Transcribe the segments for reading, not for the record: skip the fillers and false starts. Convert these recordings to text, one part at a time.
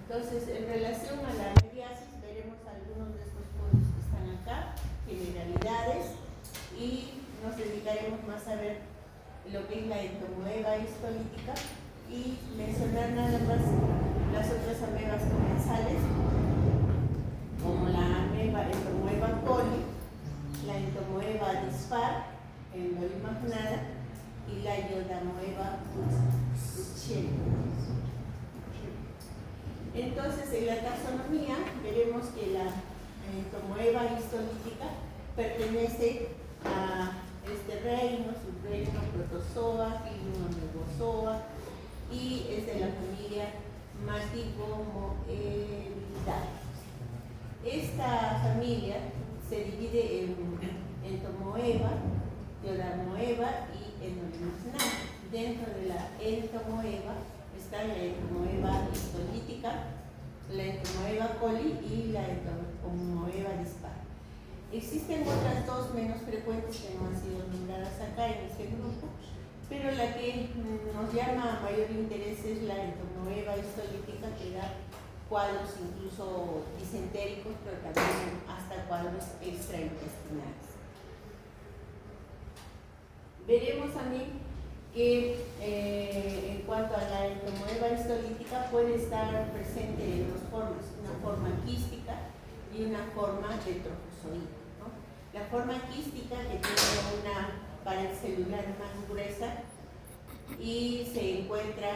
Entonces, en relación a la meriasis, veremos algunos de estos puntos que están acá, generalidades, y nos dedicaremos más a ver lo que es la entomoeba histolítica y mencionar nada más las otras amebas comensales, como la entomoeba coli, la entomoeba dispar, endoimagnata, y la iodamoeba utschieri. Entonces, en la taxonomía veremos que la entomoeba histolítica pertenece a este reino, subreino Protozoa, filum Amebozoa, y es de la familia Matigomoelidae. Esta familia se divide en entomoeba, iodamoeba y endoimagnata. Dentro de la entomoeba está la entomoeba histolítica, la entomoeba coli y la entomoeba dispar. Existen otras dos menos frecuentes que no han sido nombradas acá en este grupo, pero la que nos llama a mayor interés es la entomoeba histolítica, que da cuadros incluso disentéricos, pero también hasta cuadros extraintestinales. Veremos también que en cuanto a la entomoeba histolítica puede estar presente en dos formas, una forma quística y una forma de trofozoide, ¿no? La forma quística, que tiene una pared celular más gruesa y se encuentra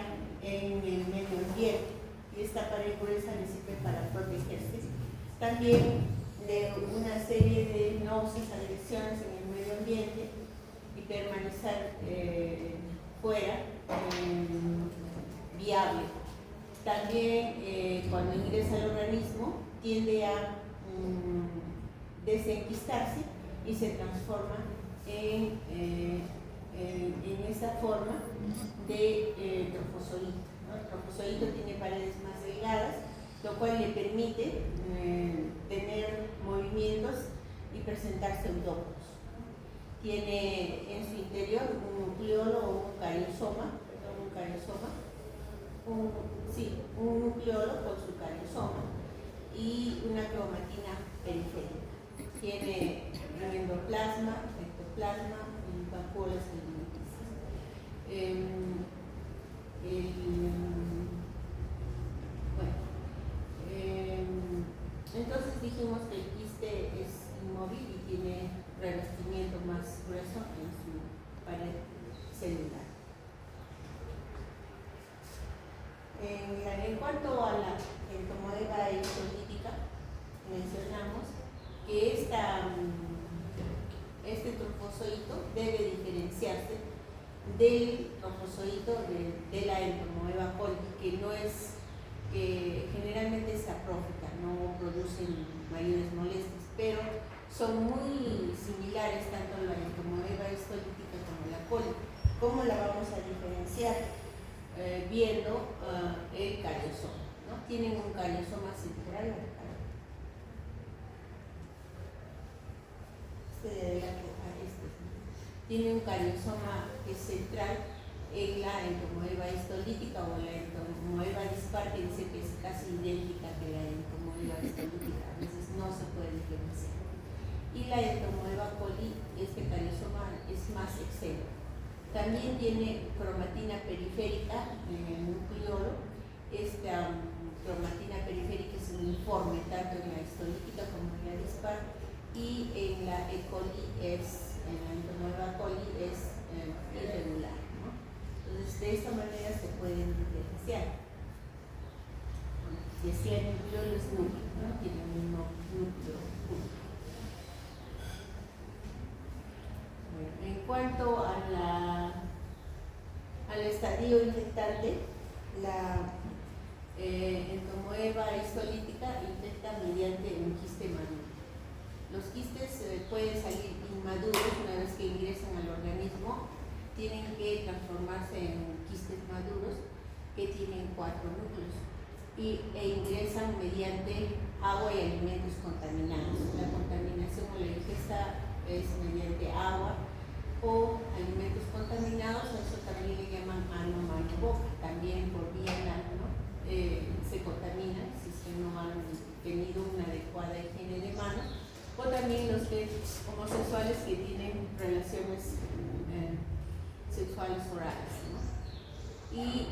en el medio ambiente, y esta pared gruesa le sirve para protegerse también de una serie de náuseas, agresiones en el medio ambiente, y permanecer fuera viable. También cuando ingresa al organismo tiende a desenquistarse y se transforma en esa forma de trofozoito, ¿no? El trofozoito tiene paredes más delgadas, lo cual le permite tener movimientos y presentar seudópodos. Tiene en su interior un nucleolo o un cariosoma, un nucleolo con su cariosoma y una cromatina periférica. Tiene endoplasma, ectoplasma y vacuolas alimenticias. Entonces dijimos que el quiste es inmóvil y tiene revestimiento más grueso en su pared celular. En cuanto a la entomoeba histolítica, mencionamos que este trofozoito debe diferenciarse del trofozoito de la entomoeba coli, que generalmente es saprófica, no producen mayores molestias, pero son muy similares tanto la entomoeba histolítica como la coli. ¿Cómo la vamos a diferenciar? Viendo el cariosoma, ¿no? Tienen un cariosoma central. Tiene un cariosoma que es central en la entomoeba histolítica o la entomoeba dispar, que dice que es casi idéntica que la entomoeba histolítica, a veces no se puede diferenciar. Y la entomoeba coli, este cariosoma es más exento. También tiene cromatina periférica en el nucleolo. Esta cromatina periférica es uniforme tanto en la histolítica como en la dispar, y en la en la entomoeba coli es irregular, ¿no? Entonces, de esta manera se pueden diferenciar. Decía el nucleolo es único, ¿no? Tiene un mismo núcleo único. En cuanto al estadio infectante, la entomoeba histolítica infecta mediante un quiste maduro. Los quistes pueden salir inmaduros una vez que ingresan al organismo, tienen que transformarse en quistes maduros que tienen 4 núcleos e ingresan mediante agua y alimentos contaminados. La contaminación o la ingesta es mediante agua o alimentos contaminados, a eso también le llaman ano, mano, boca, también por vía anal, ¿no? Se contaminan si es que no han tenido una adecuada higiene de manos, o también los homosexuales que tienen relaciones sexuales orales, ¿no? Y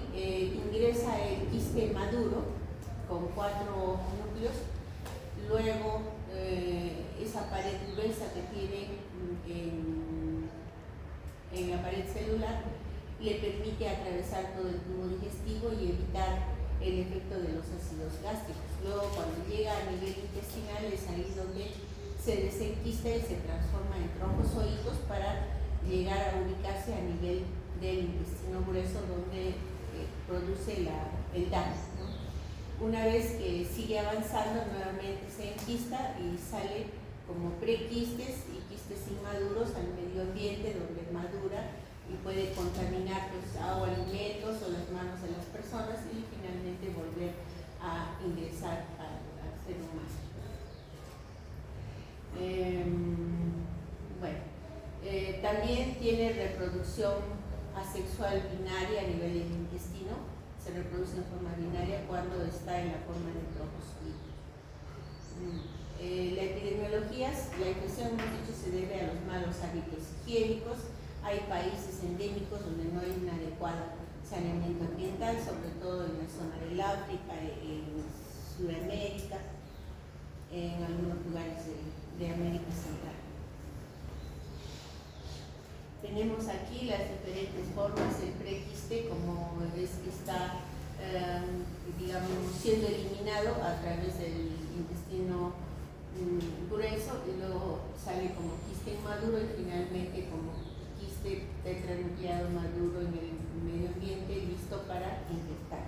ingresa el quiste maduro con 4 núcleos, luego esa pared gruesa que tiene en la pared celular le permite atravesar todo el tubo digestivo y evitar el efecto de los ácidos gástricos. Luego, cuando llega a nivel intestinal, es ahí donde se desenquista y se transforma en trombozoitos para llegar a ubicarse a nivel del intestino grueso, donde produce el daño, ¿no? Una vez que sigue avanzando, nuevamente se enquista y sale como prequistes y quistes inmaduros al medio ambiente, donde madura y puede contaminar pues, agua, alimentos o las manos de las personas y finalmente volver a ingresar al ser humano. También tiene reproducción asexual binaria a nivel del intestino, se reproduce en forma binaria cuando está en la forma de trombozoides. La epidemiología, la infección, hemos dicho, se debe a los malos hábitos higiénicos. Hay países endémicos donde no hay un adecuado saneamiento ambiental, sobre todo en la zona del África, en Sudamérica, en algunos lugares de América Central. Tenemos aquí las diferentes formas del prequiste, como ves que está digamos, siendo eliminado a través del intestino grueso y luego sale como quiste inmaduro y finalmente como quiste tetranucleado maduro en el medio ambiente, listo para infectar.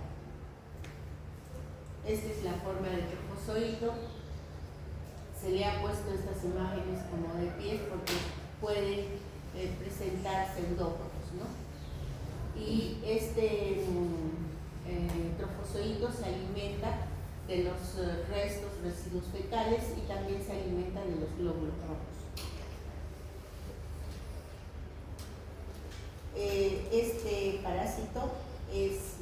Esta es la forma del trombozoito. Se le ha puesto estas imágenes como de pies porque pueden presentar pseudópodos, ¿no? Y este trombozoito se alimenta de los restos, residuos fecales y también se alimenta de los glóbulos rojos. Este parásito es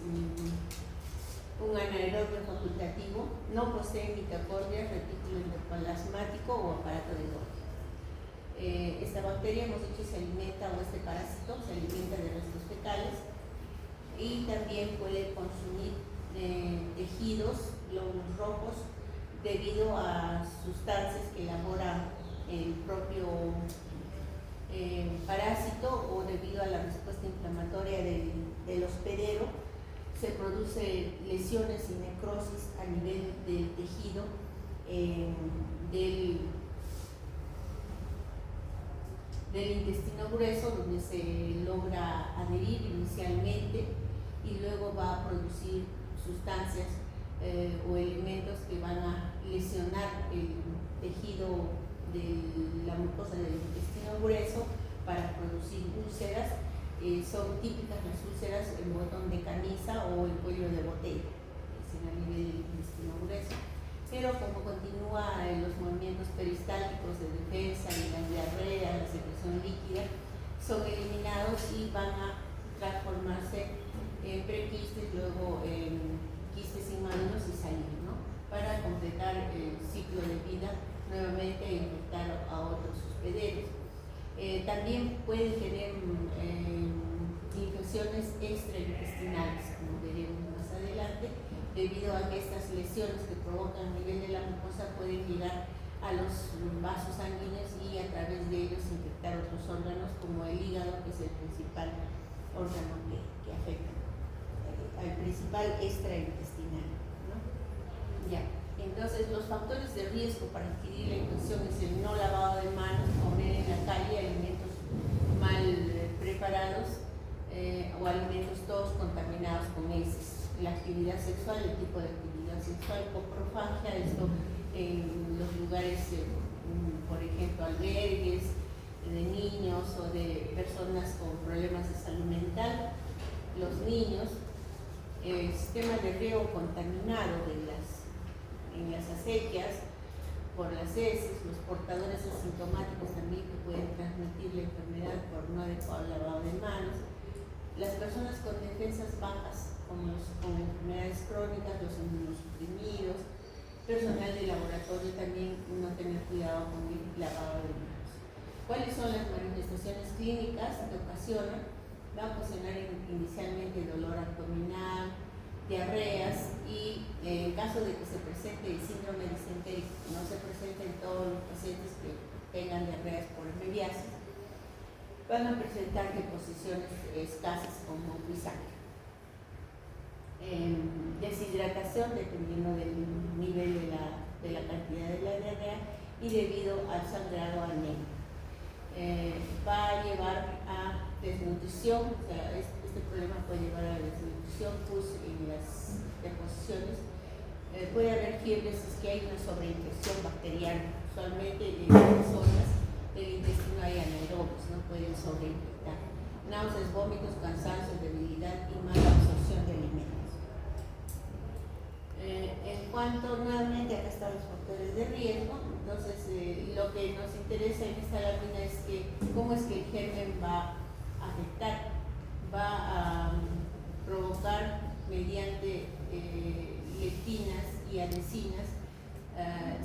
un anaerobio facultativo, no posee mitocondria, retículo endoplasmático o aparato de Golgi. Esta bacteria, hemos dicho, se alimenta, o este parásito se alimenta de restos fecales y también puede consumir tejidos, glóbulos rojos, debido a sustancias que elabora el propio parásito o debido a la respuesta inflamatoria del hospedero. Se producen lesiones y necrosis a nivel del tejido del intestino grueso, donde se logra adherir inicialmente y luego va a producir sustancias o elementos que van a lesionar el tejido de la mucosa del intestino grueso para producir úlceras. Son típicas las úlceras en botón de camisa o en cuello de botella, es a nivel del intestino grueso. Pero como continúa los movimientos peristálticos de defensa y la diarrea, la secreción líquida, son eliminados y van a transformarse en prequistes, luego en quistes inmaduros y salir, ¿no? Para completar el ciclo de vida nuevamente e infectar a otros hospederos. También pueden tener infecciones extraintestinales, como veremos más adelante, debido a que estas lesiones que provocan a nivel de la mucosa pueden llegar a los vasos sanguíneos y a través de ellos infectar otros órganos, como el hígado, que es el principal órgano que afecta, al principal extraintestinal, ¿no? Ya. Entonces, los factores de riesgo para adquirir la infección es el no lavado de manos, comer en la calle alimentos mal preparados o alimentos todos contaminados con heces. La actividad sexual, el tipo de actividad sexual, coprofagia, esto en los lugares, por ejemplo, albergues de niños o de personas con problemas de salud mental. Los niños, el sistema de riego contaminado en las acequias por las heces, los portadores asintomáticos también que pueden transmitir la enfermedad por no adecuado lavado de manos, Las personas con defensas bajas, como los con enfermedades crónicas, los inmunosuprimidos, personal de laboratorio también no tener cuidado con el lavado de manos. ¿Cuáles son las manifestaciones clínicas que ocasionan? Va a ocasionar inicialmente dolor abdominal, diarreas y en caso de que se presente el síndrome disentérico, no se presenta en todos los pacientes que tengan diarreas por hemodiálisis, van a presentar deposiciones escasas como bisagre. Deshidratación dependiendo del nivel de la cantidad de la diarrea y debido al sangrado anémico. Va a llevar a desnutrición, o sea, este problema puede llevar a la desnutrición, pues en las deposiciones puede haber fiebre si es que hay una sobreingestión bacteriana. Usualmente en las zonas del intestino hay anaerobios, no pueden sobreinfectar. Náuseas, vómitos, cansancio, debilidad y mala absorción de alimentos. En cuanto, nuevamente, acá están los factores de riesgo. Entonces, lo que nos interesa en esta lámina es que cómo es que el germen va a afectar, va a provocar mediante leptinas y adhesinas,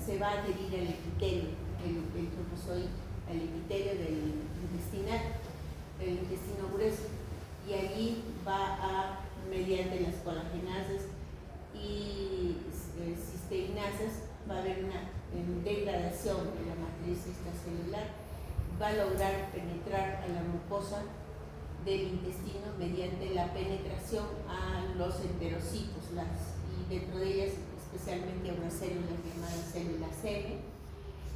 se va a adherir al epitelio, el trofozoide, al epitelio del intestino grueso, y allí va a, mediante las colagenasas y cisteinasas, va a haber una degradación de la matriz extracelular, va a lograr penetrar a la mucosa del intestino mediante la penetración a los enterocitos, y dentro de ellas especialmente a una célula llamada célula M,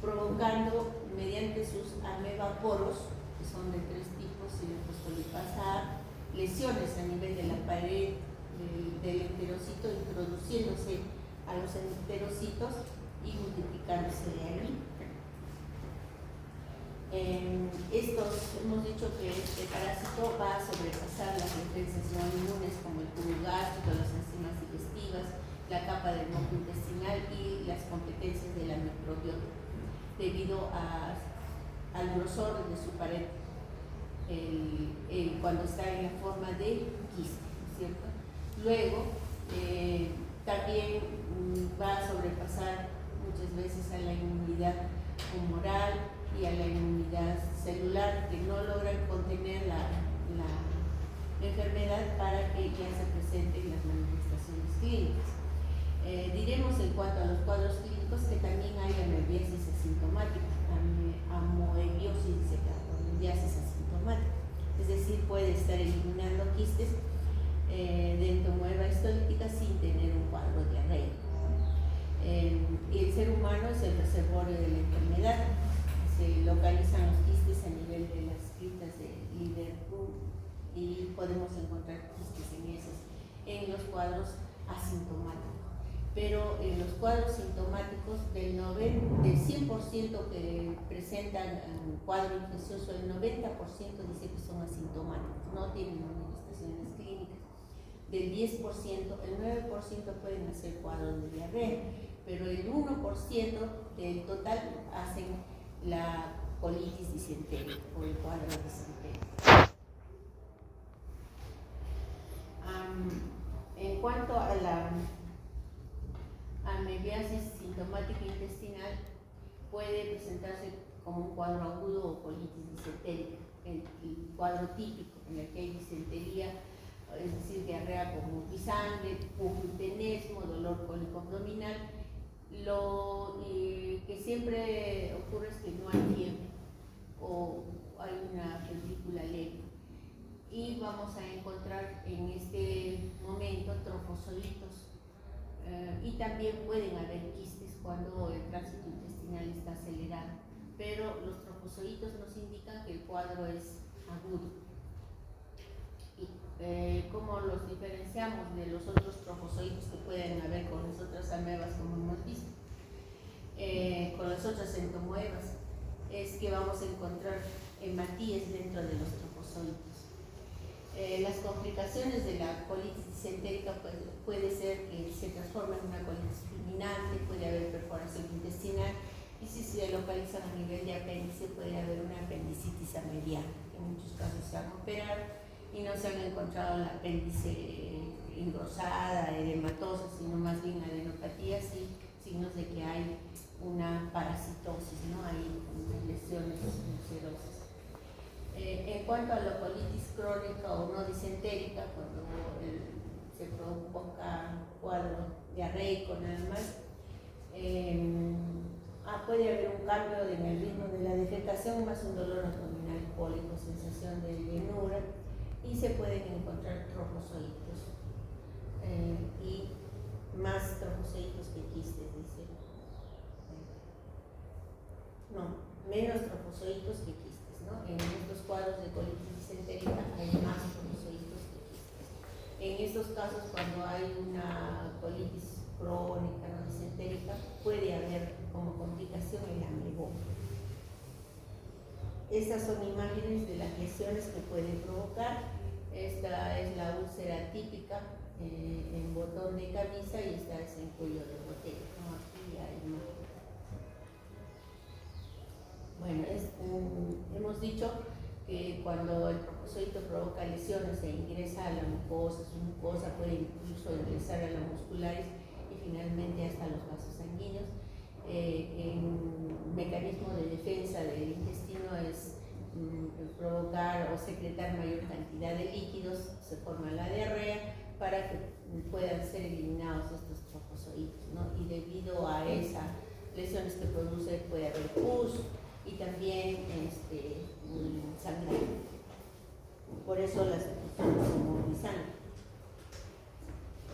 provocando mediante sus amebaporos, que son de 3 tipos, y la fosfolipasa, lesiones a nivel de la pared del enterocito, introduciéndose a los enterocitos y multiplicándose de allí. Hemos dicho que este parásito va a sobrepasar las defensas no inmunes como el tubo gástrico, las enzimas digestivas, la capa del moco intestinal y las competencias de la microbiota, debido al grosor de su pared cuando está en la forma de quiste, ¿cierto? Luego, también va a sobrepasar muchas veces a la inmunidad humoral y a la inmunidad celular, que no logran contener la enfermedad para que ya se presenten las manifestaciones clínicas. Diremos en cuanto a los cuadros clínicos que también hay amoebiasis asintomática, amoebiosis asintomática, es decir, puede estar eliminando quistes de entomoeba histolítica sin tener un cuadro diarreico. Y el ser humano es el reservorio de la enfermedad. Se localizan los quistes a nivel de las criptas de Liverpool y podemos encontrar quistes en los cuadros asintomáticos. Pero en los cuadros sintomáticos, del 100% que presentan un cuadro infeccioso, el 90% dice que son asintomáticos, no tienen manifestaciones clínicas. Del 10%, el 9% pueden hacer cuadros de diarrea, pero el 1% del total hacen la colitis disentérica o el cuadro disentérico. En cuanto a la amebiasis sintomática intestinal, puede presentarse como un cuadro agudo o colitis disentérica, el cuadro típico en el que hay disentería, es decir, diarrea con multisangre, puflutenesmo, dolor cólico abdominal. Lo que siempre ocurre es que no hay fiebre o hay una febrícula leve, y vamos a encontrar en este momento trofozoitos, y también pueden haber quistes cuando el tránsito intestinal está acelerado, pero los trofozoitos nos indican que el cuadro es agudo. ¿Cómo los diferenciamos de los otros trofozoitos que pueden haber con las otras amebas, como hemos visto? Con las otras entomoebas, es que vamos a encontrar hematíes dentro de los trofozoitos. Las complicaciones de la colitis disentérica puede ser que se transforme en una colitis fulminante, puede haber perforación intestinal, y si se localizan a nivel de apéndice, puede haber una apendicitis amebiana, que en muchos casos se van a operar. y no se han encontrado la apéndice engrosada, edematosa, sino más bien adenopatías y signos de que hay una parasitosis, ¿no? Hay unas lesiones ulcerosas. En cuanto a la colitis crónica o no disentérica, cuando se provoca cuadro diarreico nada más, puede haber un cambio en el ritmo de la defecación, más un dolor abdominal cólico, sensación de llenura, y se pueden encontrar trofozoitos y más trofozoitos que quistes, dice. No, menos trofozoitos que quistes, ¿no? En estos cuadros de colitis disentérica hay más trofozoitos que quistes. En estos casos, cuando hay una colitis crónica no disentérica, puede haber como complicación el amelgoma. Estas son imágenes de las lesiones que pueden provocar. Esta es la úlcera típica en botón de camisa y esta es en cuello de botella, ¿no? Aquí hay imagen. Bueno, hemos dicho que cuando el trofozoito provoca lesiones e ingresa a la mucosa, su mucosa puede incluso ingresar a las musculares y finalmente hasta los vasos sanguíneos. Un mecanismo de defensa del intestino es provocar o secretar mayor cantidad de líquidos, se forma la diarrea para que puedan ser eliminados estos trofozoitos, ¿no? Y debido a esas lesiones que produce puede haber pus y también sangre. Por eso las ejecuciones son muy sangre.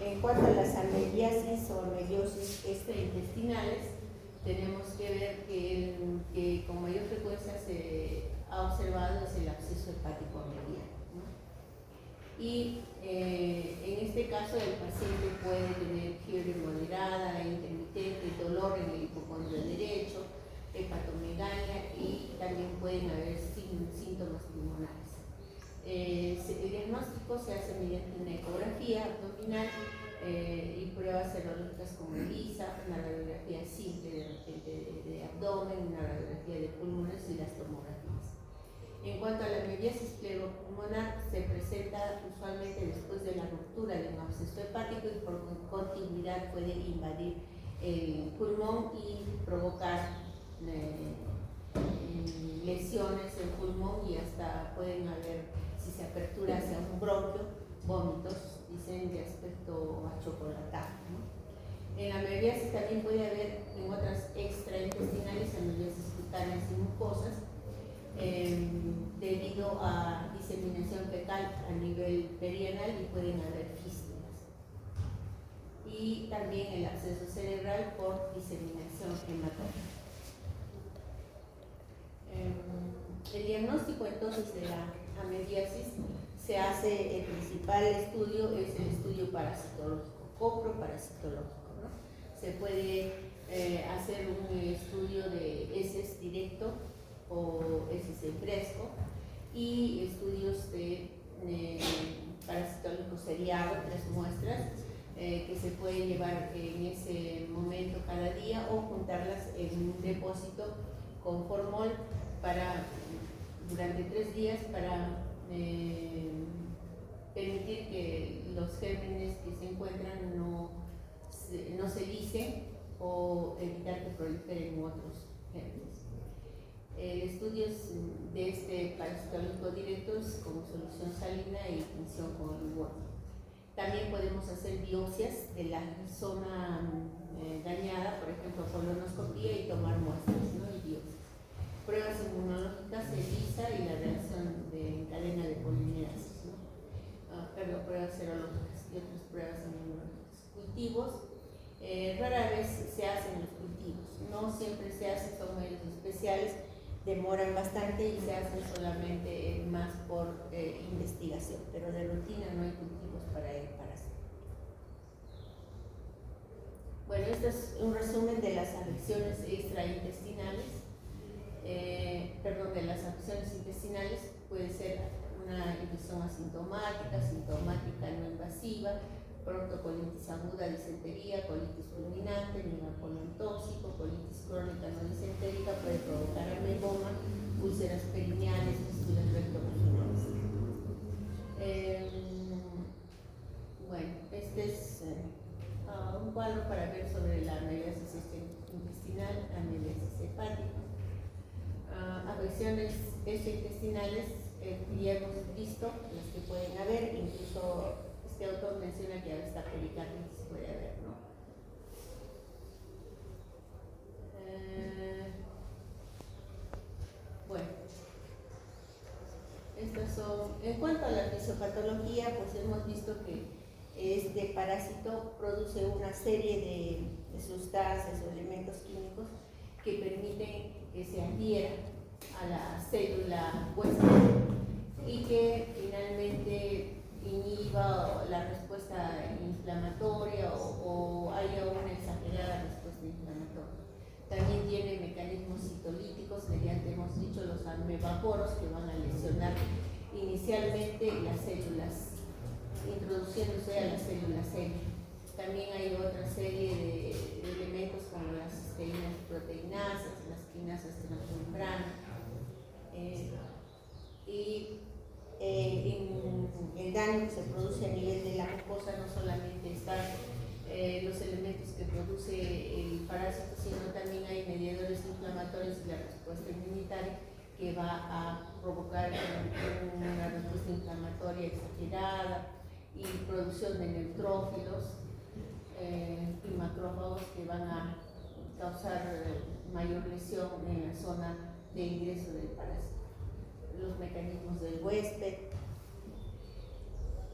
En cuanto a las ameliasis o ameliosis extraintestinales, tenemos que ver que con mayor frecuencia se ha observado es el absceso hepático ameliano, ¿no? Y en este caso el paciente puede tener fiebre moderada e intermitente, dolor en el hipocondrio derecho, hepatomegalia y también pueden haber síntomas pulmonares. El diagnóstico se hace mediante una ecografía abdominal y pruebas serológicas como ELISA, una radiografía simple de repente de abdomen, una radiografía de pulmones y las tomografías. En cuanto a la ameliosis pleuropulmonar, se presenta usualmente después de la ruptura de un absceso hepático y por continuidad puede invadir el pulmón y provocar lesiones en pulmón y hasta pueden haber, si se apertura hacia un bronquio, vómitos, dicen de aspecto achocolatado, ¿no? En la ameliosis también puede haber en otras extraintestinales, ameliosis cutáneas y mucosas, debido a diseminación fecal a nivel perianal y pueden haber fístulas. Y también el absceso cerebral por diseminación hematómica. El diagnóstico entonces de la ameliosis se hace, el principal estudio es el estudio parasitológico, coproparasitológico, ¿no? Se puede hacer un estudio de heces directo o heces en fresco y estudios de parasitológico seriado, 3 muestras que se pueden llevar en ese momento cada día o juntarlas en un depósito con formol durante 3 días para permitir que los gérmenes que se encuentran no se lisen o evitar que proliferen otros gérmenes. El estudio de este parasitológico directo es con solución salina y tinción con glucosa. También podemos hacer biopsias de la zona dañada, por ejemplo, colonoscopía y tomar muestras, ¿no? Y biopsias. Pruebas inmunológicas, ELISA y la reacción de cadena de polimerasis, ¿no? Pruebas serológicas y otras pruebas inmunológicas. Cultivos, rara vez se hacen los cultivos, no siempre se hacen, son medios especiales, demoran bastante y se hacen solamente más por investigación, pero de rutina no hay cultivos para el parásito. Bueno, este es un resumen de las afecciones extraintestinales. De las afecciones intestinales puede ser una infección asintomática, sintomática no invasiva, proctocolitis aguda, disentería, colitis fulminante, megacolon tóxico, colitis crónica no disentérica, puede provocar amelgoma, úlceras perineales, fístulas rectovaginales. Bueno, este es un cuadro para ver sobre la amebiasis intestinal, amebiasis hepática. Afecciones extraintestinales ya hemos visto las que pueden haber, incluso este autor menciona que hasta pericarditis puede haber, ¿no? Bueno, estas son, en cuanto a la fisiopatología, pues hemos visto que este parásito produce una serie de sustancias o elementos químicos que permiten que se adhiera a la célula huésped y que finalmente inhiba la respuesta inflamatoria o haya una exagerada respuesta inflamatoria. También tiene mecanismos citolíticos mediante, hemos dicho, los amebaporos que van a lesionar inicialmente las células, introduciéndose a las células M. También hay otra serie de elementos como las cisteínas proteinasas, las quinasas transmembranas. El daño que se produce a nivel de la mucosa no solamente están los elementos que produce el parásito, sino también hay mediadores inflamatorios y la respuesta inmunitaria que va a provocar una respuesta inflamatoria exagerada y producción de neutrófilos y macrófagos que van a causar mayor lesión en la zona de ingreso del parásito. Los mecanismos del huésped.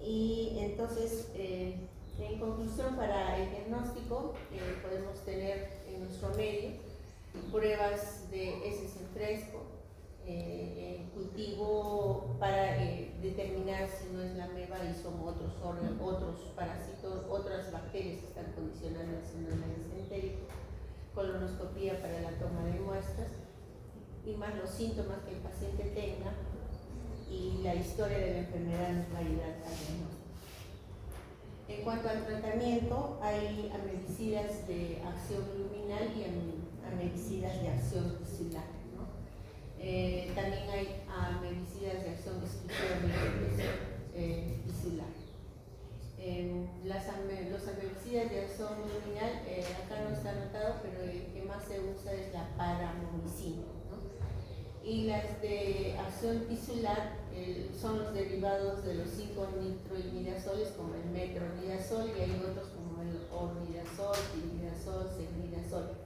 Y entonces, en conclusión, para el diagnóstico, podemos tener en nuestro medio pruebas de heces en fresco, cultivo para determinar si no es la ameba y son otros parásitos, otras bacterias que están condicionando el síndrome disentérico, colonoscopía para la toma de muestras y más los síntomas que el paciente tenga y la historia de la enfermedad nos va a ayudar al diagnóstico. En cuanto al tratamiento, hay amebicidas de acción luminal y amebicidas de acción tisular, ¿no? También hay amebicidas de acción exclusivamente tisular. Los amebicidas de acción luminal, acá no está anotado, pero el que más se usa es la paramomicina, ¿no? Y las de acción tisular son los derivados de los 5 nitroimidazoles, como el metronidazol, y hay otros como el ornidazol, tilidazol, cefridazol.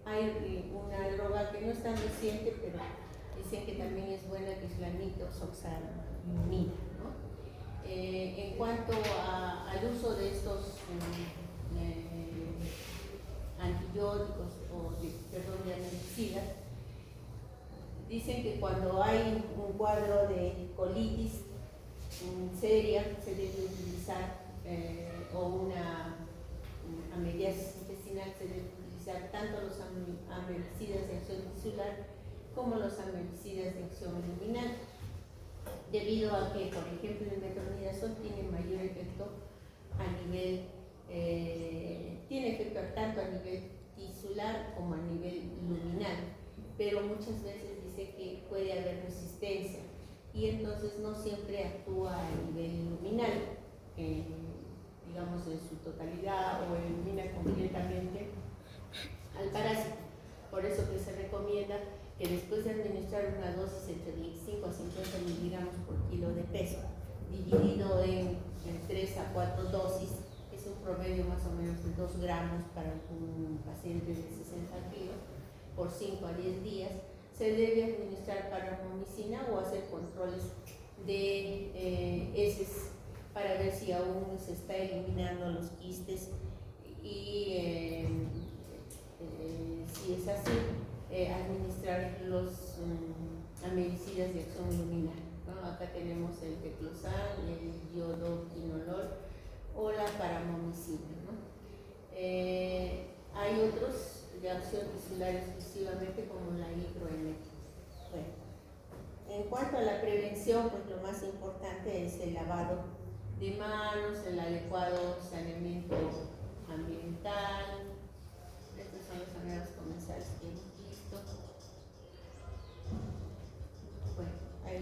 Hay una droga que no es tan reciente, pero dicen que también es buena, que es la nitoxazolamida, ¿no? En cuanto al uso de estos antibióticos de amebicidas, dicen que cuando hay un cuadro de colitis seria se debe utilizar, o una amebiasis intestinal, se debe utilizar tanto los amebicidas de acción tisular como los amebicidas de acción luminal, debido a que, por ejemplo, el metronidazol tiene mayor efecto a nivel, tiene efecto tanto a nivel tisular como a nivel luminal, pero muchas veces dice que puede haber resistencia y entonces no siempre actúa a nivel luminal, digamos en su totalidad, o elimina completamente al parásito. Por eso que se recomienda que después de administrar una dosis entre 25 a 50 miligramos por kilo de peso, dividido en 3 a 4 dosis, es un promedio más o menos de 2 gramos para un paciente de 60 kilos, por 5 a 10 días, se debe administrar paramomicina o hacer controles de heces para ver si aún se está eliminando los quistes y si es así, administrar los amebicidas de acción luminal, ¿no? Acá tenemos el teclosan, el iodoquinolol o la paramomicina, ¿no? Hay otros de acción tisular exclusivamente como la hidroelectricidad. Bueno, en cuanto a la prevención, pues lo más importante es el lavado de manos, el adecuado saneamiento ambiental. Estas son las maneras comensales que hemos visto. Bueno, hay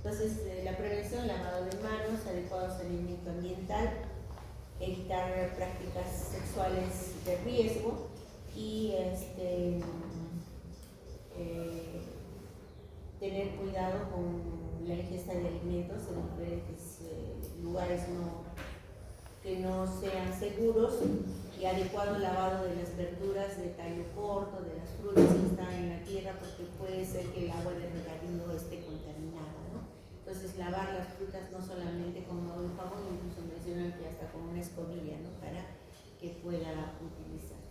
Entonces, la prevención, lavado de manos, adecuado saneamiento ambiental, evitar prácticas sexuales de riesgo y tener cuidado con la ingesta de alimentos en diferentes lugares que no sean seguros, y adecuado lavado de las verduras de tallo corto, de las frutas que están en la tierra, porque puede ser que el agua de regadío esté contaminada, ¿no? Entonces, lavar las frutas no solamente con agua y jabón, incluso mencionan que hasta con una escobilla, ¿no? Para que pueda utilizar.